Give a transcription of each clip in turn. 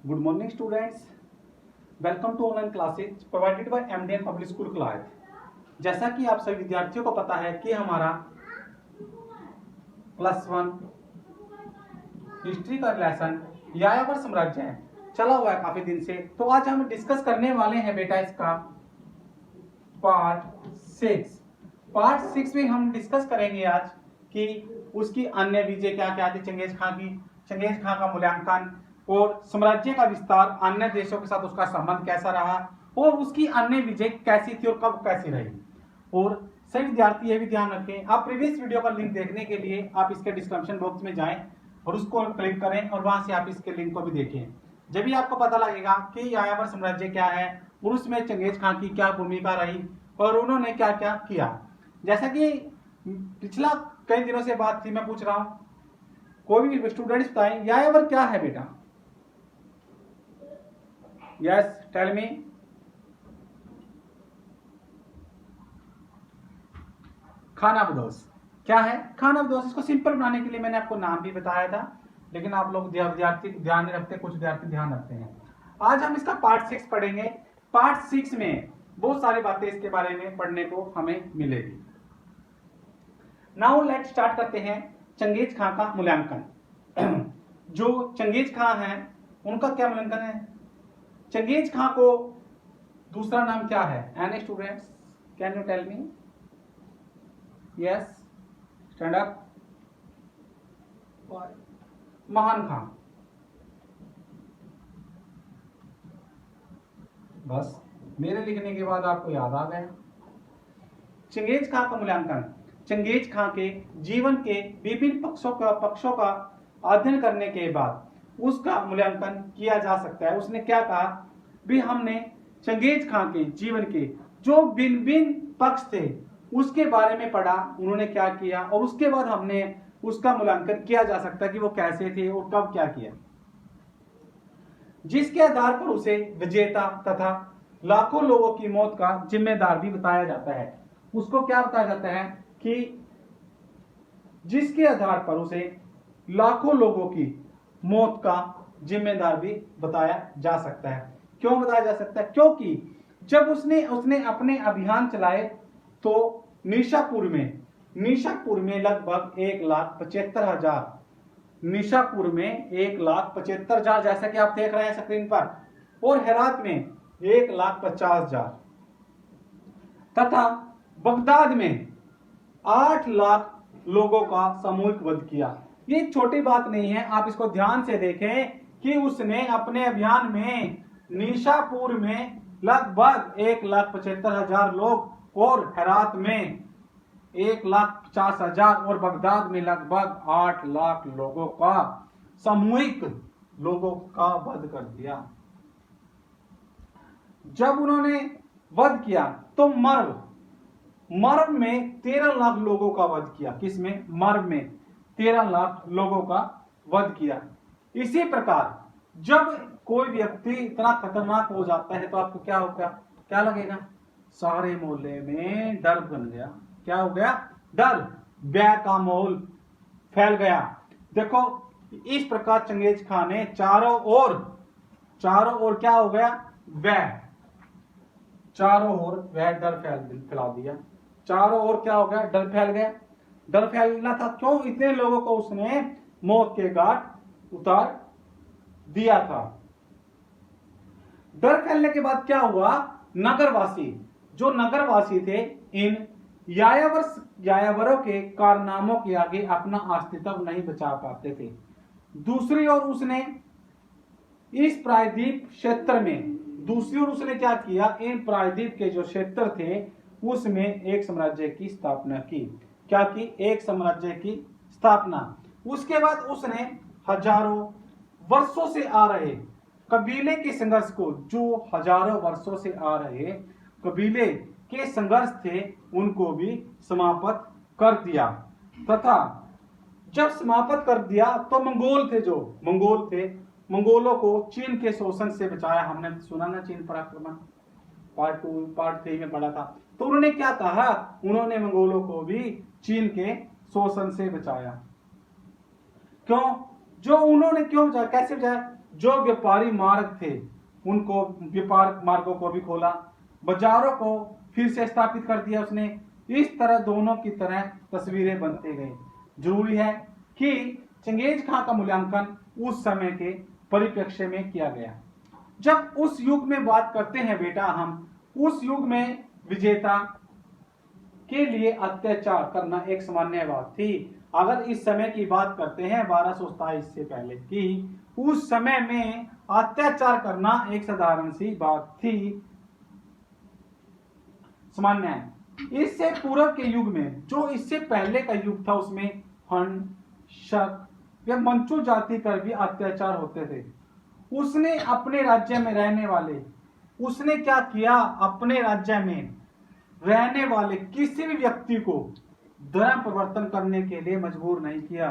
Good morning, students. Welcome to online classes provided by MDN Public School Kalath. जैसा कि आप सभी विद्यार्थियों को पता है कि हमारा +1 हिस्ट्री का लेसन यायावर साम्राज्य है चला हुआ है काफी दिन से। तो आज हम डिस्कस करने वाले हैं बेटा इसका पार्ट 6 में हम डिस्कस करेंगे आज कि उसकी अन्य विजय क्या क्या थी, चंगेज खां का मूल्यांकन और साम्राज्य का विस्तार, अन्य देशों के साथ उसका संबंध कैसा रहा और उसकी अन्य विजय कैसी थी और कब कैसी रही। और सभी विद्यार्थी ये भी ध्यान रखें, आप प्रीवियस वीडियो का लिंक देखने के लिए आप इसके डिस्क्रिप्शन बॉक्स में जाएं और उसको क्लिक करें और वहां से आप इसके लिंक को भी देखें। जब भी आपको पता लगेगा कि यायावर साम्राज्य क्या है और उसमें चंगेज खां की क्या भूमिका रही और उन्होंने क्या क्या किया। जैसा कि पिछला कई दिनों से बात थी, मैं पूछ रहा हूं कोई भी स्टूडेंट्स बताएं यायावर क्या है बेटा। Yes, tell me. खानाबदोश क्या है? खानाबदोश, इसको सिंपल बनाने के लिए मैंने आपको नाम भी बताया था, लेकिन आप लोग विद्यार्थी ध्यान नहीं रखते, कुछ विद्यार्थी ध्यान रखते हैं। आज हम इसका पार्ट 6 पढ़ेंगे। पार्ट 6 में बहुत सारी बातें इसके बारे में पढ़ने को हमें मिलेगी। नाउ लेट स्टार्ट करते हैं चंगेज खां का मूल्यांकन। जो चंगेज खां हैं उनका क्या मूल्यांकन है? चंगेज खां को दूसरा नाम क्या है? Any students can you tell me? Yes, stand up. Mahan Khan. बस मेरे लिखने के बाद आपको याद आ गया। चंगेज खां का मूल्यांकन, चंगेज खां के जीवन के विभिन्न पक्षों का अध्ययन करने के बाद उसका मूल्यांकन किया जा सकता है। उसने क्या कहा भी, हमने चंगेज खां के जीवन के जो भिन्न भिन्न पक्ष थे उसके बारे में पढ़ा, उन्होंने क्या किया और उसके बाद हमने उसका मूल्यांकन किया जा सकता है कि वो कैसे थे और कब क्या किया, जिसके आधार पर उसे विजेता तथा लाखों लोगों की मौत का जिम्मेदार भी बताया जाता है। उसको क्या बताया जाता है कि जिसके आधार पर उसे लाखों लोगों की मौत का जिम्मेदार भी बताया जा सकता है। क्यों बताया जा सकता है? क्योंकि जब उसने अपने अभियान चलाए तो निशापुर में लगभग 1,75,000, निशापुर में 1,75,000 जैसा कि आप देख रहे हैं स्क्रीन पर, और हेरात में 1,50,000 तथा बगदाद में 8 लाख लोगों का सामूहिक वध किया। ये छोटी बात नहीं है, आप इसको ध्यान से देखें कि उसने अपने अभियान में निशापुर में लगभग 1,75,000 लोग और हेरात में 1,50,000 और बगदाद में लगभग 8 लाख लोगों का सामूहिक लोगों का वध कर दिया। जब उन्होंने वध किया तो मर्व में 13 लाख लोगों का वध किया। किसमें? मर्व में 13 लाख लोगों का वध किया। इसी प्रकार जब कोई व्यक्ति इतना खतरनाक हो जाता है तो आपको क्या होगा, क्या लगेगा? सारे मोहल्ले में डर बन गया। क्या हो गया? डर, भय का माहौल फैल गया। देखो इस प्रकार चंगेज खां ने चारों ओर क्या हो गया? वह चारों ओर वह डर फैला दिया। चारों ओर क्या हो गया? डर फैल गया। डर फैलना था क्यों? इतने लोगों को उसने मौत के घाट उतार दिया था। डर फैलने के बाद क्या हुआ? नगरवासी थे इन यायावरों के कारनामों के आगे अपना अस्तित्व नहीं बचा पाते थे। दूसरी ओर उसने इस प्रायद्वीप क्षेत्र में उसने क्या किया? इन प्रायद्वीप के जो क्षेत्र थे उसमें एक साम्राज्य की स्थापना की। क्या की? एक साम्राज्य की स्थापना। उसके बाद उसने हजारों वर्षों से आ रहे कबीले के संघर्ष को, जो हजारों वर्षों से आ रहे कबीले के संघर्ष थे, उनको भी समाप्त कर दिया। तथा जब समाप्त कर दिया तो मंगोलों को चीन के शोषण से बचाया। हमने सुना ना चीन पर आक्रमण, पार्ट 3 में पढ़ा था। तो उन्होंने क्या कहा? उन्होंने मंगोलों को भी चीन के शोषण से बचाया। क्यों? जो उन्होंने क्यों बचाया, कैसे बचाया? जो व्यापारी मार्ग थे उनको, व्यापार मार्गों को भी खोला, बाजारों को फिर से स्थापित कर दिया उसने। इस तरह दोनों की तरह तस्वीरें बनते गए। जरूरी है कि चंगेज खां का मूल्यांकन उस समय के परिप्रेक्ष्य में किया गया। जब उस युग में बात करते हैं बेटा हम, उस युग में विजेता के लिए अत्याचार करना एक सामान्य बात थी। अगर इस समय की बात करते हैं 1227 से पहले की, उस समय में अत्याचार करना एक साधारण सी बात थी, सामान्य है। इससे पूर्व के युग में, जो इससे पहले का युग था, उसमें हन, शक या मंचू जाति पर भी अत्याचार होते थे। उसने अपने राज्य में रहने वाले, उसने क्या किया, अपने राज्य में रहने वाले किसी भी व्यक्ति को धर्म परिवर्तन करने के लिए मजबूर नहीं किया।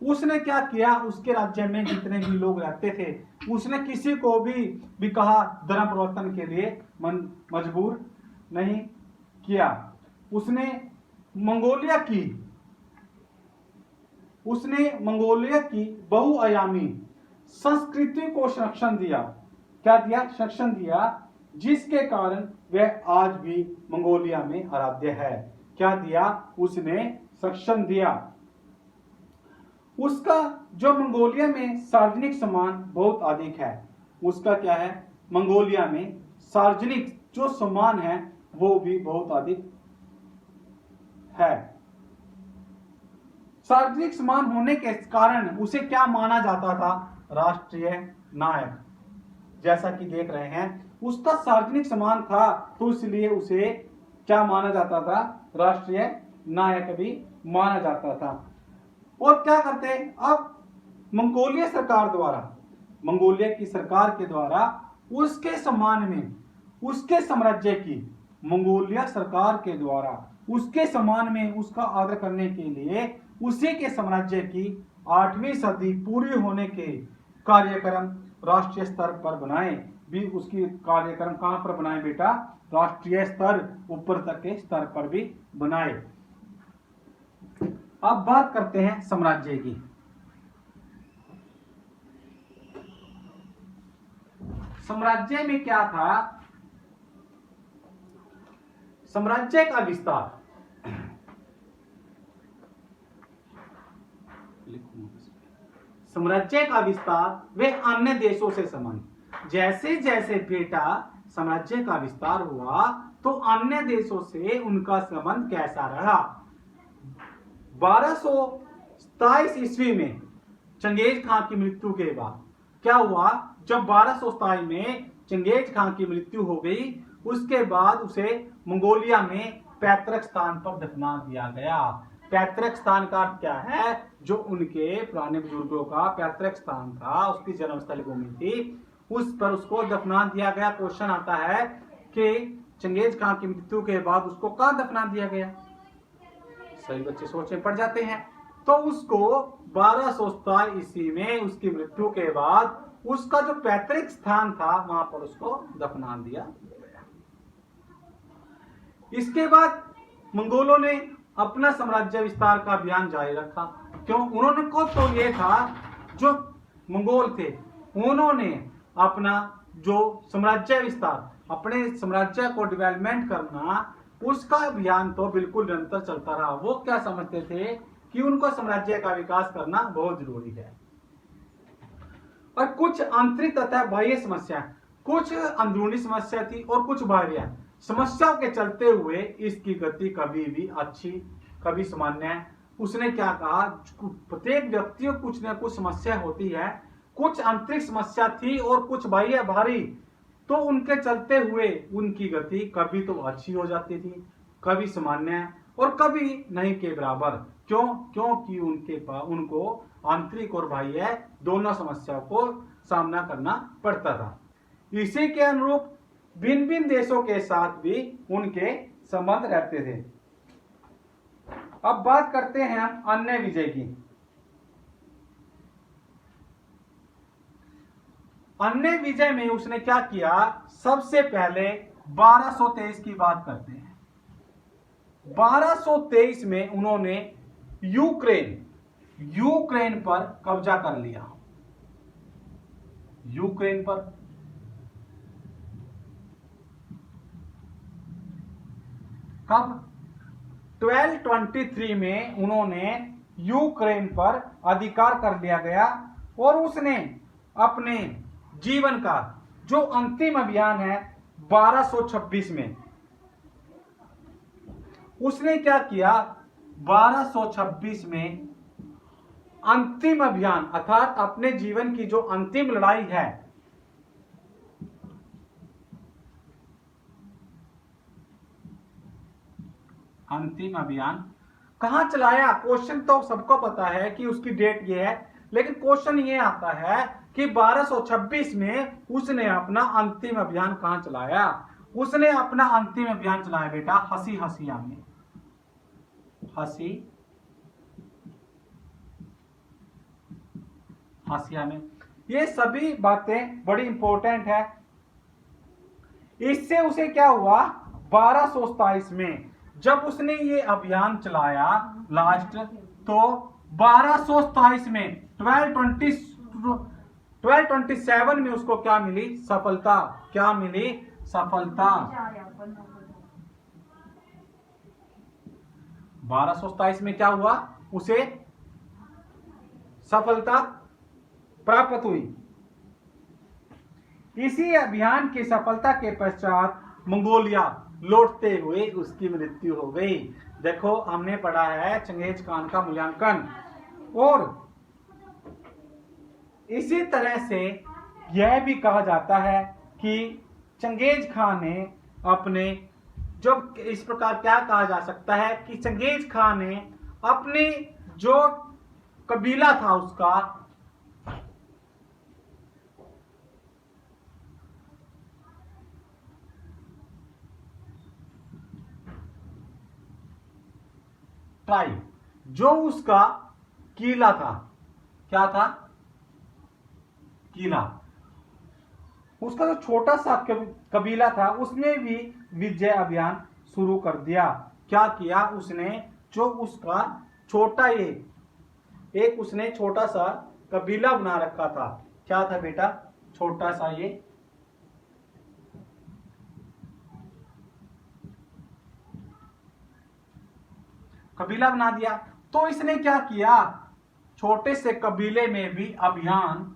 उसने क्या किया, उसके राज्य में जितने भी लोग रहते थे, उसने किसी को भी कहा धर्म परिवर्तन के लिए मजबूर नहीं किया। उसने मंगोलिया की बहुआयामी संस्कृति को संरक्षण दिया। क्या दिया? संरक्षण दिया, जिसके कारण वह आज भी मंगोलिया में आराध्य है। क्या दिया? उसने संरक्षण दिया। उसका जो मंगोलिया में सार्वजनिक सम्मान बहुत अधिक है, उसका क्या है, मंगोलिया में सार्वजनिक जो सम्मान है वो भी बहुत अधिक है। सार्वजनिक सम्मान होने के कारण उसे क्या माना जाता था? राष्ट्रीय नायक। जैसा कि देख रहे हैं, उसका सार्वजनिक सम्मान था, तो इसलिए उसे क्या माना जाता था? राष्ट्रीय नायक भी माना जाता था। और क्या करते, अब मंगोलिया सरकार द्वारा, मंगोलिया की सरकार के द्वारा उसके सम्मान में, उसके साम्राज्य की, मंगोलिया सरकार के द्वारा उसके सम्मान में उसका आदर करने के लिए उसी के साम्राज्य की 8वीं सदी पूरी होने के कार्यक्रम राष्ट्रीय स्तर पर बनाए। भी उसकी कार्यक्रम कहां पर बनाए बेटा? राष्ट्रीय स्तर, ऊपर तक के स्तर पर भी बनाए। अब बात करते हैं साम्राज्य की। साम्राज्य में क्या था? साम्राज्य का विस्तार, साम्राज्य का विस्तार वे अन्य देशों से संबंध। जैसे जैसे बेटा साम्राज्य का विस्तार हुआ तो अन्य देशों से उनका संबंध कैसा रहा? 1227 ईस्वी में चंगेज खां की मृत्यु के बाद क्या हुआ? जब 1227 में चंगेज खां की मृत्यु हो गई, उसके बाद उसे मंगोलिया में पैतृक स्थान पर दफना दिया गया। पैतृक स्थान का क्या है? जो उनके पुराने बुजुर्गों का पैतृक स्थान था, उसकी जन्मस्थल भूमि थी, उस पर उसको दफना दिया गया। क्वेश्चन आता है कि चंगेज खां की मृत्यु के बाद उसको कहां दफना दिया गया? सभी बच्चे सोचने पड़ जाते हैं। तो उसको 1227 ईस्वी में उसकी मृत्यु के बाद उसका जो पैतृक स्थान था वहां पर उसको दफना दिया गया। इसके बाद मंगोलों ने अपना साम्राज्य विस्तार का अभियान जारी रखा। क्यों? उन्होंने को तो ये था, जो मंगोल थे उन्होंने अपना जो साम्राज्य विस्तार, अपने साम्राज्य को डेवलपमेंट करना, उसका अभियान तो बिल्कुल निरंतर चलता रहा। वो क्या समझते थे कि उनको साम्राज्य का विकास करना बहुत जरूरी है। और कुछ आंतरिक तथा बाह्य समस्या, कुछ अंदरूनी समस्या थी और कुछ बाह्य समस्याओं के चलते हुए इसकी गति कभी भी अच्छी, कभी सामान्य है। उसने क्या कहा? प्रत्येक व्यक्ति को कुछ न कुछ समस्या होती है, कुछ आंतरिक समस्या थी और कुछ बाह्य भारी, तो उनके चलते हुए उनकी गति कभी तो अच्छी हो जाती थी, कभी सामान्य और कभी नहीं के बराबर। क्यों? क्योंकि उनको आंतरिक और बाह्य दोनों समस्याओं को सामना करना पड़ता था। इसी के अनुरूप भिन्न भिन्न देशों के साथ भी उनके संबंध रहते थे। अब बात करते हैं हम अन्य विजय की। अन्य विजय में उसने क्या किया? सबसे पहले 1223 की बात करते हैं। 1223 में उन्होंने यूक्रेन, यूक्रेन पर कब्जा कर लिया। यूक्रेन पर कब? 1223 में उन्होंने यूक्रेन पर अधिकार कर लिया गया और उसने अपने जीवन का जो अंतिम अभियान है 1226 में उसने क्या किया? 1226 में अंतिम अभियान अर्थात अपने जीवन की जो अंतिम लड़ाई है अंतिम अभियान कहां चलाया? क्वेश्चन तो सबको पता है कि उसकी डेट ये है, लेकिन क्वेश्चन ये आता है कि 1226 में उसने अपना अंतिम अभियान कहां चलाया? उसने अपना अंतिम अभियान चलाया बेटा हसी हसिया में। हसी हसिया में। ये सभी बातें बड़ी इंपॉर्टेंट है। इससे उसे क्या हुआ? 1227 में जब उसने ये अभियान चलाया लास्ट, तो 1227 में 1227 में उसको क्या मिली? सफलता। क्या मिली? सफलता। 1227 में क्या हुआ? उसे सफलता प्राप्त हुई। इसी अभियान की सफलता के पश्चात मंगोलिया लौटते हुए उसकी मृत्यु हो गई। देखो हमने पढ़ा है चंगेज खान का मूल्यांकन, और इसी तरह से यह भी कहा जाता है कि चंगेज खान ने अपने जब इस प्रकार क्या कहा जा सकता है कि चंगेज खान ने अपने जो कबीला था उसका ट्राइब, जो उसका किला था, क्या था? किला। उसका जो छोटा सा कबीला था उसने भी विजय अभियान शुरू कर दिया। क्या किया उसने? जो उसका छोटा एक उसने छोटा सा कबीला बना रखा था। क्या था बेटा? छोटा सा ये कबीला बना दिया। तो इसने क्या किया? छोटे से कबीले में भी अभियान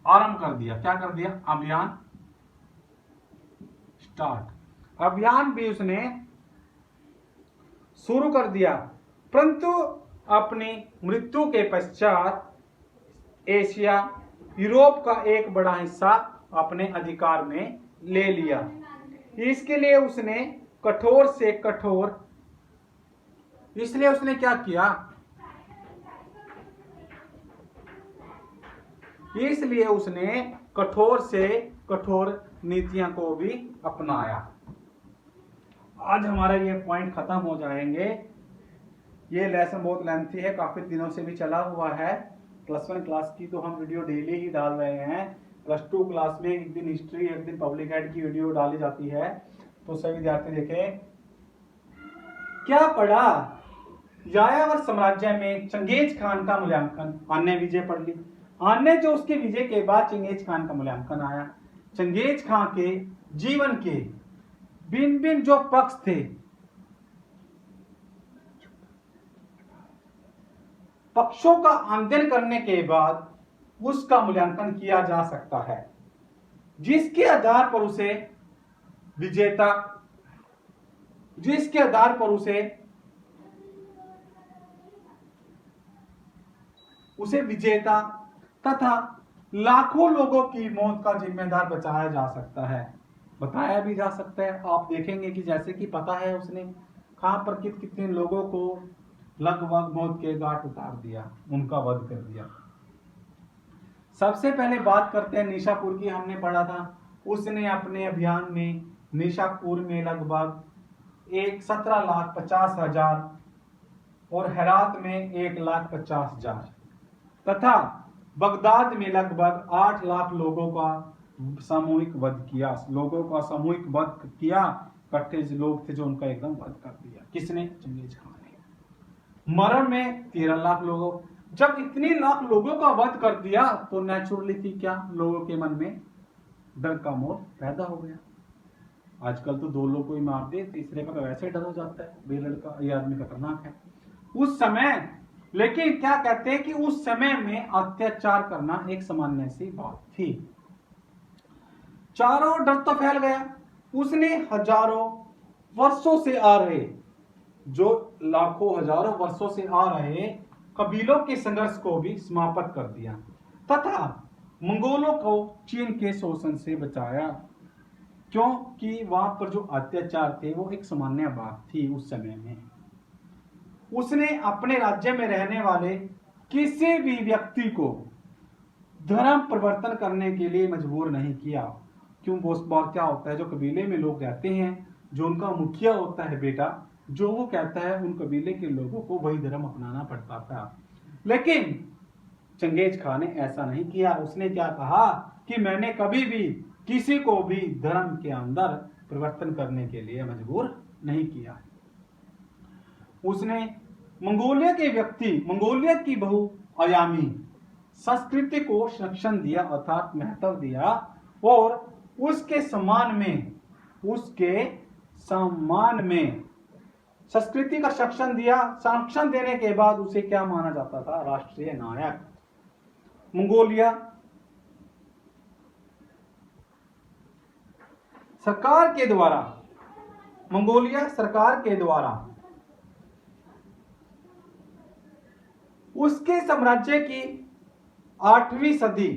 आरंभ कर दिया। क्या कर दिया? अभियान स्टार्ट। अभियान भी उसने शुरू कर दिया, परंतु अपनी मृत्यु के पश्चात एशिया यूरोप का एक बड़ा हिस्सा अपने अधिकार में ले लिया। इसके लिए उसने कठोर से कठोर इसलिए उसने क्या किया? इसलिए उसने कठोर से कठोर नीतियां को भी अपनाया। आज हमारा ये पॉइंट खत्म हो जाएंगे। ये लेसन बहुत लेंथी है, काफी दिनों से भी चला हुआ है। +1 क्लास की तो हम वीडियो डेली ही डाल रहे हैं। +2 क्लास में एक दिन हिस्ट्री एक दिन पब्लिक एड की वीडियो डाली जाती है, तो सभी विद्यार्थी देखें। क्या पढ़ा? यायावर साम्राज्य में चंगेज खान का मूल्यांकन। अन्य विजय पढ़ ली। अन्य जो उसके विजय के बाद चंगेज खान का मूल्यांकन आया। चंगेज खान के जीवन के भिन्न भिन्न जो पक्ष थे, पक्षों का अध्ययन करने के बाद उसका मूल्यांकन किया जा सकता है, जिसके आधार पर उसे विजेता जिसके आधार पर उसे विजेता तथा लाखों लोगों की मौत का जिम्मेदार बचाया जा सकता है, बताया भी जा सकता है। आप देखेंगे कि जैसे कि पता है उसने कहां पर कितने लोगों को लगभग मौत के घाट उतार दिया, उनका वध कर दिया। सबसे पहले बात करते हैं निशापुर की। हमने पढ़ा था उसने अपने अभियान में निशापुर में लगभग 17,50,000 और हेरात में 1,50,000 तथा बगदाद में लगभग 8 लाख लोगों का सामूहिक वध किया। इकट्ठे जो लोग थे जो उनका एकदम वध कर दिया। किसने? चंगेज खान ने। मरव में 13 लाख लोगों, जब इतने लाख लोगों का वध कर दिया तो नेचुरली थी क्या, लोगों के मन में डर का मोह पैदा हो गया। आजकल तो 2 लोग को ही मार दे, तीसरे का तो वैसे डर हो जाता है, बे लड़का ये आदमी खतरनाक है। उस समय लेकिन क्या कहते हैं कि उस समय में अत्याचार करना एक सामान्य सी बात थी। चारों डर तो फैल गया। उसने हजारों वर्षों से आ रहे, जो लाखों हजारों वर्षों से आ रहे कबीलों के संघर्ष को भी समाप्त कर दिया तथा मंगोलों को चीन के शोषण से बचाया, क्योंकि वहां पर जो अत्याचार थे वो एक सामान्य बात थी उस समय में। उसने अपने राज्य में रहने वाले किसी भी व्यक्ति को धर्म परिवर्तन करने के लिए मजबूर नहीं किया। क्यों? बहुत बार क्या होता है, जो कबीले में लोग रहते हैं, जो उनका मुखिया होता है बेटा, जो वो कहता है उन कबीले के लोगों को वही धर्म अपनाना पड़ता था। लेकिन चंगेज खान ने ऐसा नहीं किया। उसने क्या कहा कि मैंने कभी भी किसी को भी धर्म के अंदर परिवर्तन करने के लिए मजबूर नहीं किया। उसने मंगोलिया की बहुआयामी संस्कृति को संरक्षण दिया अर्थात महत्व दिया और उसके सम्मान में संस्कृति का संरक्षण देने के बाद उसे क्या माना जाता था? राष्ट्रीय नायक। मंगोलिया सरकार के द्वारा उसके साम्राज्य की 8वीं सदी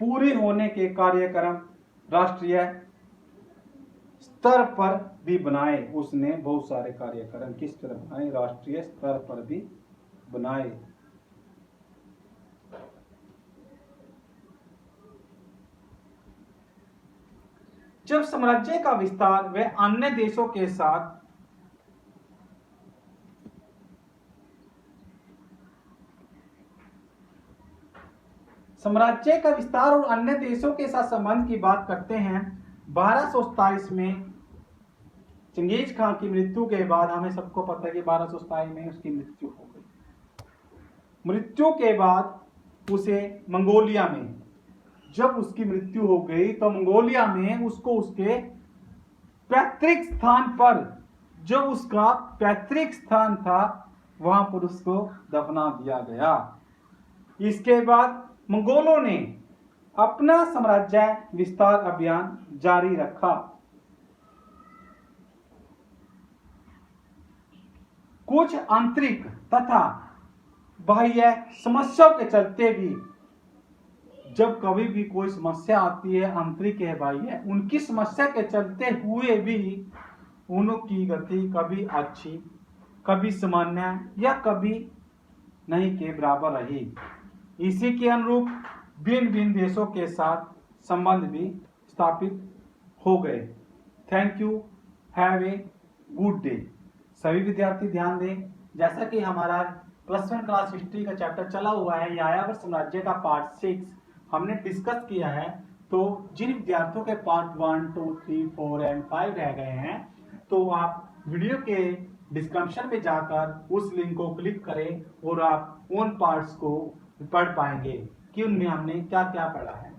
पूरी होने के कार्यक्रम राष्ट्रीय स्तर पर भी बनाए। उसने बहुत सारे कार्यक्रम किस तरह बनाए? राष्ट्रीय स्तर पर भी बनाए। जब साम्राज्य का विस्तार व अन्य देशों के साथ और अन्य देशों के साथ संबंध की बात करते हैं, 1227 में चंगेज खान की मृत्यु के बाद, हमें सबको पता है कि 1227 में उसकी मृत्यु हो गई। मृत्यु के बाद उसे मंगोलिया में, जब उसकी मृत्यु हो गई तो मंगोलिया में उसको उसके पैतृक स्थान पर, जो उसका पैतृक स्थान था, वहां पर उसको दफना दिया गया। इसके बाद मंगोलों ने अपना साम्राज्य विस्तार अभियान जारी रखा। कुछ आंतरिक तथा बाह्य समस्याओं के चलते भी, जब कभी भी कोई समस्या आती है आंतरिक है बाह्य, उनकी समस्या के चलते हुए भी उनकी गति कभी अच्छी, कभी सामान्य या कभी नहीं के बराबर रही। इसी के अनुरूप भिन्न भिन्न देशों के साथ संबंध भी स्थापित हो गए। Thank you, have a good day. सभी विद्यार्थी ध्यान दें, जैसा कि हमारा +1 क्लास हिस्ट्री का चैप्टर चला हुआ है, यायावर साम्राज्य का पार्ट 6 हमने डिस्कस किया है। तो जिन विद्यार्थियों के पार्ट 1, 2, 3, 4 एंड 5 रह गए हैं, तो आप वीडियो के डिस्क्रिप्शन में जाकर उस लिंक को क्लिक करें और आप उन पार्ट्स को पढ़ पाएंगे कि उनमें हमने क्या क्या पढ़ा है।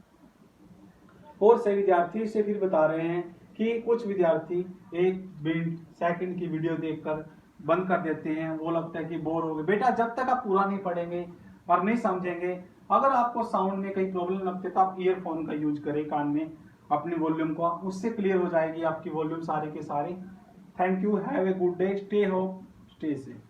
और सभी विद्यार्थी से फिर बता रहे हैं कि कुछ विद्यार्थी 1 मिनट सेकंड की वीडियो देखकर बंद कर देते हैं। वो लगता है कि बोर हो गए। बेटा, जब तक आप पूरा नहीं पढ़ेंगे और नहीं समझेंगे, अगर आपको साउंड में कहीं प्रॉब्लम लगती है तो आप ईयरफोन का यूज करें कान में, अपनी वॉल्यूम को, उससे क्लियर हो जाएगी आपकी वॉल्यूम सारी के सारी। Thank you, have a good day, stay home, stay safe.